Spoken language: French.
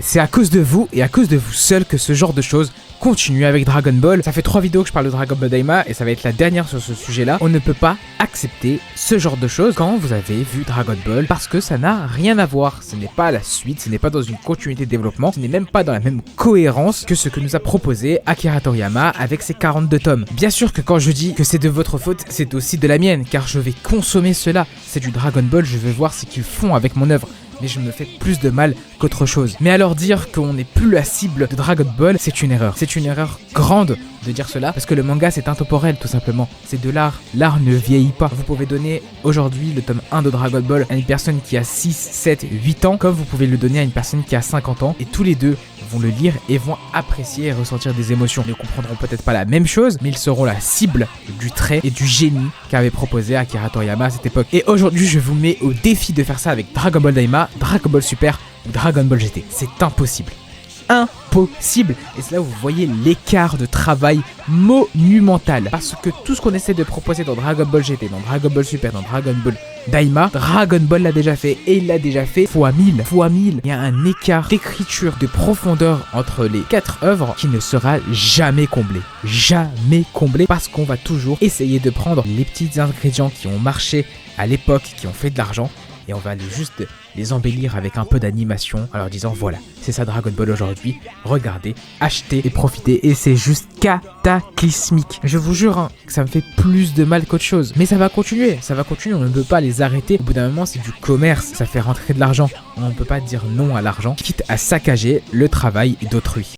C'est à cause de vous et à cause de vous seul que ce genre de choses continue avec Dragon Ball. Ça fait 3 vidéos que je parle de Dragon Ball Daima et ça va être la dernière sur ce sujet-là. On ne peut pas accepter ce genre de choses quand vous avez vu Dragon Ball parce que ça n'a rien à voir. Ce n'est pas la suite, ce n'est pas dans une continuité de développement, ce n'est même pas dans la même cohérence que ce que nous a proposé Akira Toriyama avec ses 42 tomes. Bien sûr que quand je dis que c'est de votre faute, c'est aussi de la mienne car je vais consommer cela. C'est du Dragon Ball, je vais voir ce qu'ils font avec mon œuvre. Mais je me fais plus de mal qu'autre chose. Mais alors dire qu'on n'est plus la cible de Dragon Ball, c'est une erreur. C'est une erreur grande de dire cela, parce que le manga c'est intemporel tout simplement. C'est de l'art. L'art ne vieillit pas. Vous pouvez donner aujourd'hui le tome 1 de Dragon Ball à une personne qui a 6, 7, 8 ans, comme vous pouvez le donner à une personne qui a 50 ans, et tous les deux vont le lire et vont apprécier et ressentir des émotions. Ils ne comprendront peut-être pas la même chose, mais ils seront la cible du trait et du génie qu'avait proposé Akira Toriyama à cette époque. Et aujourd'hui, je vous mets au défi de faire ça avec Dragon Ball Daima, Dragon Ball Super ou Dragon Ball GT. C'est impossible. Impossible. Et c'est là où vous voyez l'écart de travail monumental. Parce que tout ce qu'on essaie de proposer dans Dragon Ball GT, dans Dragon Ball Super, dans Dragon Ball Daima, Dragon Ball l'a déjà fait et il l'a déjà fait fois 1000. Fois 1000. Il y a un écart d'écriture, de profondeur entre les 4 œuvres qui ne sera jamais comblé. Jamais comblé parce qu'on va toujours essayer de prendre les petits ingrédients qui ont marché à l'époque, qui ont fait de l'argent. Et on va juste les embellir avec un peu d'animation en leur disant voilà, c'est ça Dragon Ball aujourd'hui, regardez, achetez et profitez. Et c'est juste cataclysmique. Je vous jure que ça me fait plus de mal qu'autre chose. Mais ça va continuer, on ne peut pas les arrêter. Au bout d'un moment c'est du commerce, ça fait rentrer de l'argent. On ne peut pas dire non à l'argent, quitte à saccager le travail d'autrui.